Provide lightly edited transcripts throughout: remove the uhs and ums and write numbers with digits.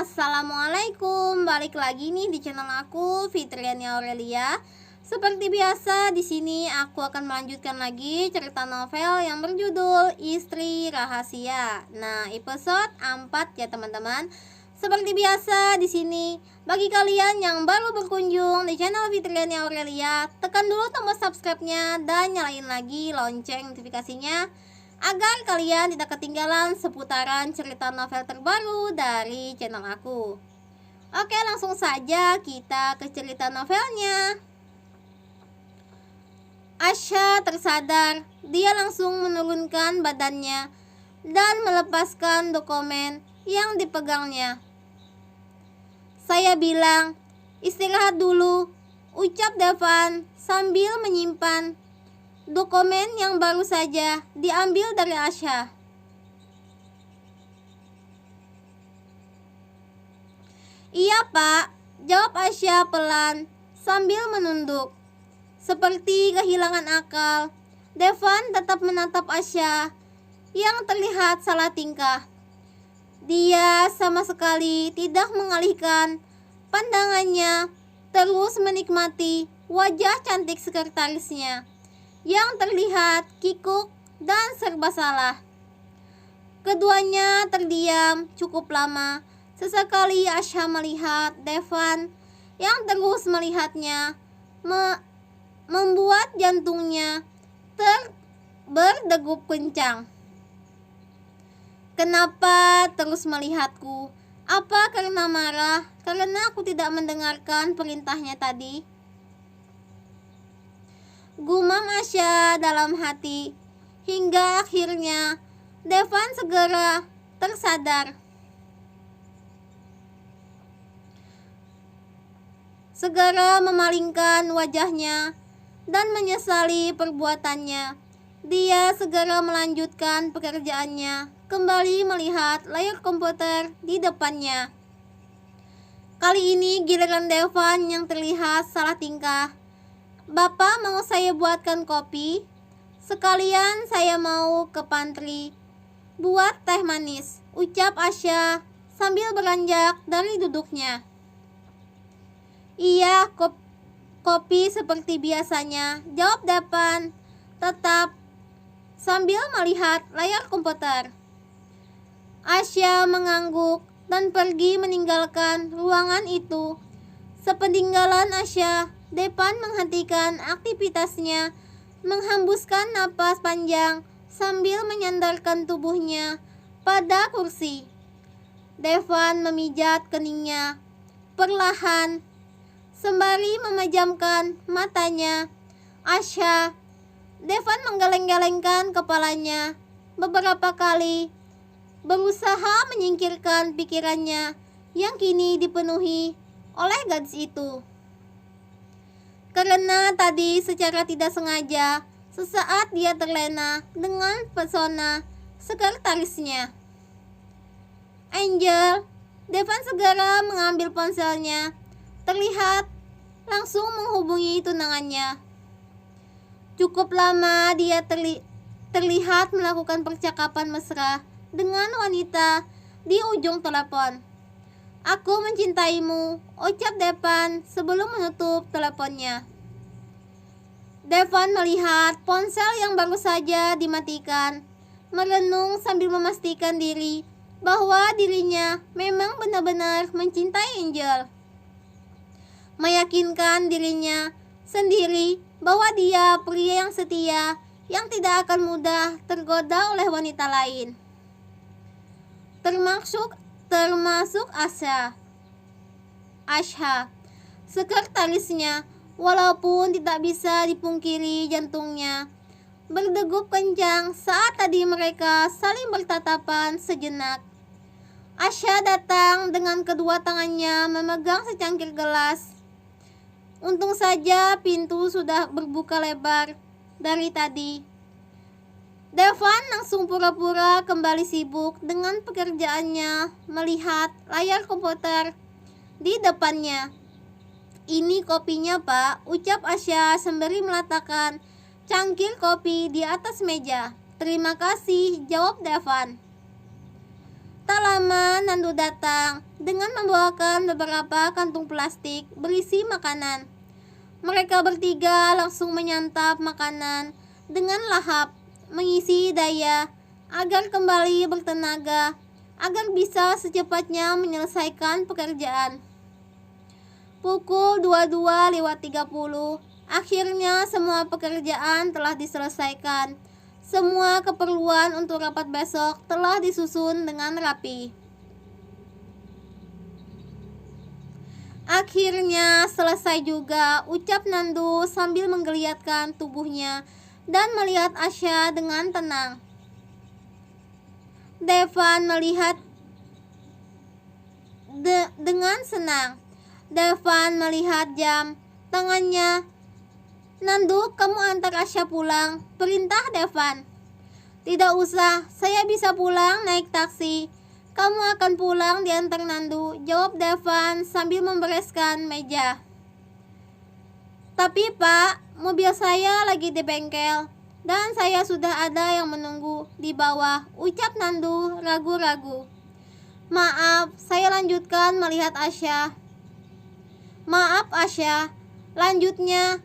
Assalamualaikum, balik lagi nih di channel aku, Fitriani Aurelia. Seperti biasa, di sini aku akan melanjutkan lagi cerita novel yang berjudul Istri Rahasia. Nah, episode 4 ya teman-teman. Seperti biasa di sini, bagi kalian yang baru berkunjung di channel Fitriani Aurelia, tekan dulu tombol subscribe-nya dan nyalain lagi lonceng notifikasinya agar kalian tidak ketinggalan seputaran cerita novel terbaru dari channel aku. Oke, langsung saja kita ke cerita novelnya. Asya tersadar, dia langsung menurunkan badannya dan melepaskan dokumen yang dipegangnya. Saya bilang, istirahat dulu, ucap Devan sambil menyimpan dokumen yang baru saja diambil dari Asya. Iya pak, jawab Asya pelan sambil menunduk. Seperti kehilangan akal, Devan tetap menatap Asya yang terlihat salah tingkah. Dia sama sekali tidak mengalihkan pandangannya, terus menikmati wajah cantik sekretarisnya yang terlihat kikuk dan serba salah. Keduanya terdiam cukup lama. Sesekali Asya melihat Devan yang terus melihatnya, membuat jantungnya berdegup kencang. Kenapa terus melihatku? Apa karena marah? Karena aku tidak mendengarkan perintahnya tadi? Gumam Asya dalam hati. Hingga akhirnya Devan segera tersadar. Segera memalingkan wajahnya dan menyesali perbuatannya. Dia segera melanjutkan pekerjaannya, kembali melihat layar komputer di depannya. Kali ini giliran Devan yang terlihat salah tingkah. Bapak mau saya buatkan kopi? Sekalian saya mau ke pantry buat teh manis, ucap Asya sambil beranjak dari duduknya. Iya, kopi seperti biasanya, jawab Devan tetap sambil melihat layar komputer. Asya mengangguk dan pergi meninggalkan ruangan itu. Sepeninggalan Asya, Devan menghentikan aktivitasnya, menghembuskan napas panjang sambil menyandarkan tubuhnya pada kursi. Devan memijat keningnya perlahan, sembari memejamkan matanya. Asya, Devan menggeleng-gelengkan kepalanya beberapa kali, berusaha menyingkirkan pikirannya yang kini dipenuhi oleh gadis itu. Karena tadi secara tidak sengaja, sesaat dia terlena dengan pesona sekretarisnya. Angel, Devan segera mengambil ponselnya, terlihat langsung menghubungi tunangannya. Cukup lama dia terlihat melakukan percakapan mesra dengan wanita di ujung telepon. Aku mencintaimu, ucap Devan sebelum menutup teleponnya. Devan melihat ponsel yang baru saja dimatikan, merenung sambil memastikan diri bahwa dirinya memang benar-benar mencintai Angel. Meyakinkan dirinya sendiri bahwa dia pria yang setia, yang tidak akan mudah tergoda oleh wanita lain. Termasuk Asya, sekretarisnya. Walaupun tidak bisa dipungkiri jantungnya berdegup kencang saat tadi mereka saling bertatapan sejenak. Asya datang dengan kedua tangannya memegang secangkir gelas. Untung saja pintu sudah berbuka lebar dari tadi. Devan langsung pura-pura kembali sibuk dengan pekerjaannya, melihat layar komputer di depannya. Ini kopinya pak, ucap Asya sembari meletakkan cangkir kopi di atas meja. Terima kasih, jawab Devan. Tak lama Nandu datang dengan membawakan beberapa kantung plastik berisi makanan. Mereka bertiga langsung menyantap makanan dengan lahap, mengisi daya agar kembali bertenaga, agar bisa secepatnya menyelesaikan pekerjaan. Pukul 22.30, akhirnya semua pekerjaan telah diselesaikan. Semua keperluan untuk rapat besok telah disusun dengan rapi. Akhirnya selesai juga, ucap Nandu sambil menggeliatkan tubuhnya dan melihat Asya dengan tenang. Devan melihat dengan senang. Devan melihat jam tangannya. Nandu, kamu antar Asya pulang, perintah Devan. Tidak usah, saya bisa pulang naik taksi. Kamu akan pulang diantar Nandu, jawab Devan sambil membereskan meja. Tapi Pak, mobil saya lagi di bengkel dan saya sudah ada yang menunggu di bawah, ucap Nandu ragu-ragu. Maaf, saya lanjutkan melihat Asya. Maaf Asya, lanjutnya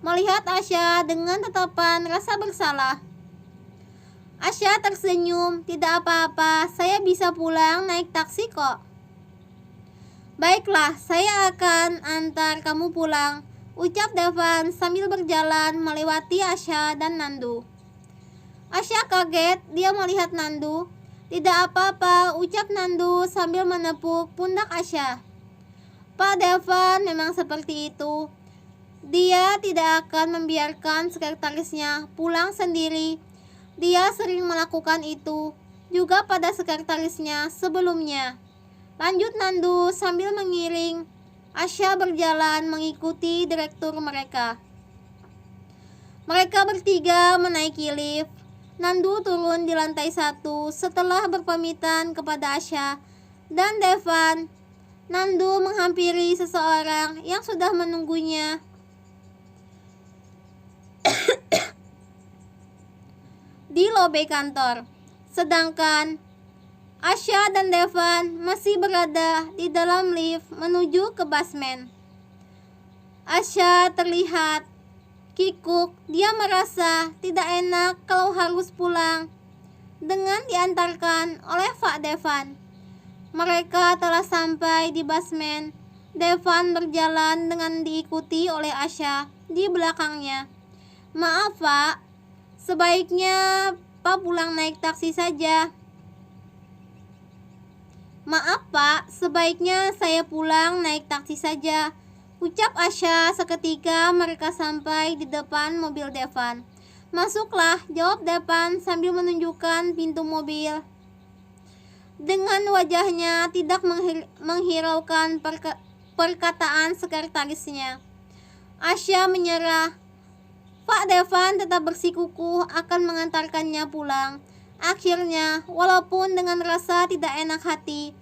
melihat Asya dengan tatapan rasa bersalah. Asya tersenyum, tidak apa-apa, saya bisa pulang naik taksi kok. Baiklah, saya akan antar kamu pulang, ucap Devan sambil berjalan melewati Asya dan Nandu. Asya kaget, dia melihat Nandu. Tidak apa-apa, ucap Nandu sambil menepuk pundak Asya. Pak Devan memang seperti itu. Dia tidak akan membiarkan sekretarisnya pulang sendiri. Dia sering melakukan itu juga pada sekretarisnya sebelumnya. Lanjut Nandu sambil mengiring Asya berjalan mengikuti direktur mereka. Mereka bertiga menaiki lift. Nandu turun di lantai 1 setelah berpamitan kepada Asya dan Devan. Nandu menghampiri seseorang yang sudah menunggunya di lobi kantor. Sedangkan Asya dan Devan masih berada di dalam lift menuju ke basement. Asya terlihat kikuk, dia merasa tidak enak kalau harus pulang dengan diantarkan oleh Pak Devan. Mereka telah sampai di basement. Devan berjalan dengan diikuti oleh Asya di belakangnya. Maaf Pak, sebaiknya Pak pulang naik taksi saja. Maaf Pak, sebaiknya saya pulang naik taksi saja, ucap Asya seketika mereka sampai di depan mobil Devan. Masuklah, jawab Devan sambil menunjukkan pintu mobil. Dengan wajahnya tidak menghiraukan perkataan sekretarisnya. Asya menyerah. Pak Devan tetap bersikukuh akan mengantarkannya pulang. Akhirnya, walaupun dengan rasa tidak enak hati,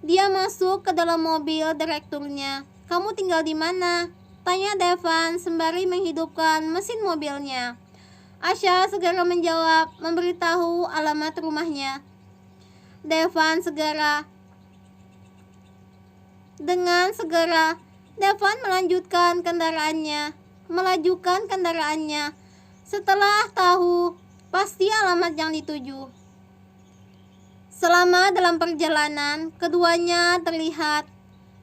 dia masuk ke dalam mobil direkturnya. Kamu tinggal di mana? Tanya Devan sembari menghidupkan mesin mobilnya. Asya segera menjawab, memberitahu alamat rumahnya. Devan Devan melanjutkan melajukan kendaraannya setelah tahu pasti alamat yang dituju. Selama dalam perjalanan, keduanya terlihat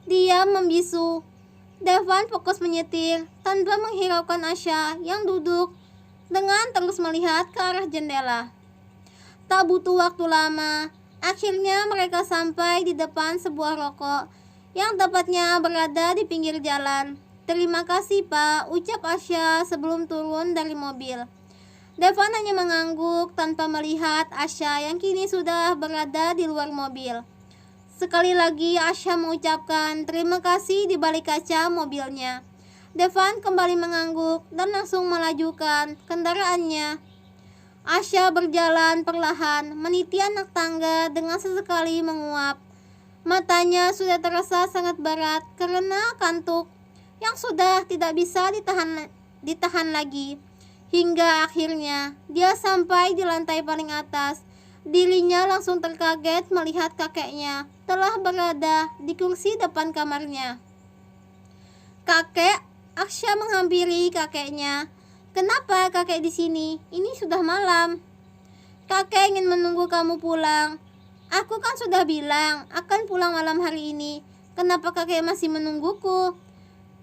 diam membisu. Devan fokus menyetir tanpa menghiraukan Asya yang duduk dengan terus melihat ke arah jendela. Tak butuh waktu lama, akhirnya mereka sampai di depan sebuah rokok yang tepatnya berada di pinggir jalan. Terima kasih Pak, ucap Asya sebelum turun dari mobil. Devan hanya mengangguk tanpa melihat Asya yang kini sudah berada di luar mobil. Sekali lagi Asya mengucapkan terima kasih di balik kaca mobilnya. Devan kembali mengangguk dan langsung melajukan kendaraannya. Asya berjalan perlahan, meniti anak tangga dengan sesekali menguap. Matanya sudah terasa sangat berat karena kantuk yang sudah tidak bisa ditahan lagi. Hingga akhirnya dia sampai di lantai paling atas Dirinya langsung terkaget melihat kakeknya telah berada di kursi depan kamarnya. "Kakek," Aksya menghampiri kakeknya. "Kenapa kakek di sini? Ini sudah malam." "Kakek ingin menunggu kamu pulang. Aku kan sudah bilang akan pulang malam hari ini. Kenapa kakek masih menungguku?"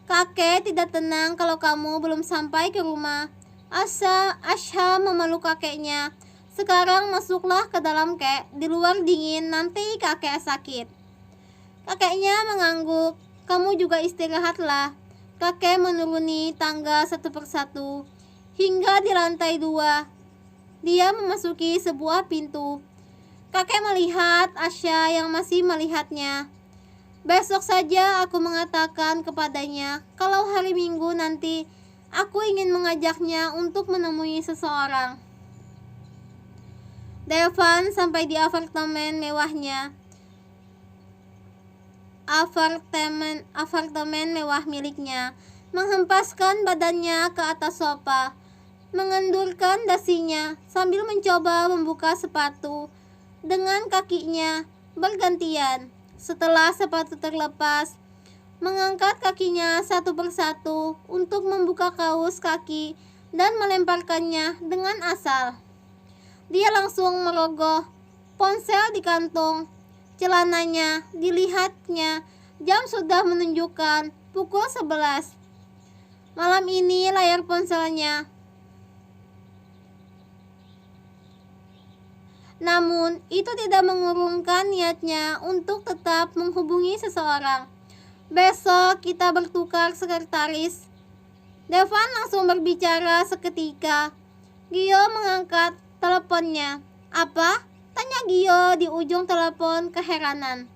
"Kakek tidak tenang kalau kamu belum sampai ke rumah." Asha memeluk kakeknya. "Sekarang masuklah ke dalam, kek. Di luar dingin, nanti kakek sakit." Kakeknya mengangguk. "Kamu juga istirahatlah." Kakek menuruni tangga satu persatu hingga di lantai 2. Dia memasuki sebuah pintu. Kakek melihat Asha yang masih melihatnya. "Besok saja aku mengatakan kepadanya kalau hari Minggu nanti aku ingin mengajaknya untuk menemui seseorang." Devan sampai di apartemen mewahnya. Apartemen mewah miliknya, menghempaskan badannya ke atas sofa, mengendurkan dasinya sambil mencoba membuka sepatu dengan kakinya bergantian. Setelah sepatu terlepas, mengangkat kakinya satu persatu untuk membuka kaus kaki dan melemparkannya dengan asal. Dia langsung merogoh ponsel di kantong celananya. Dilihatnya, jam sudah menunjukkan pukul 11 malam. Ini layar ponselnya. Namun, itu tidak mengurungkan niatnya untuk tetap menghubungi seseorang. "Besok kita bertukar sekretaris." Devan langsung berbicara seketika. Gio mengangkat teleponnya. "Apa?" tanya Gio di ujung telepon keheranan.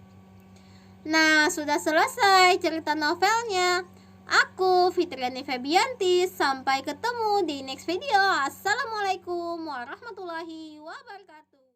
Nah, sudah selesai cerita novelnya. Aku Fitriani Febianti. Sampai ketemu di next video. Assalamualaikum warahmatullahi wabarakatuh.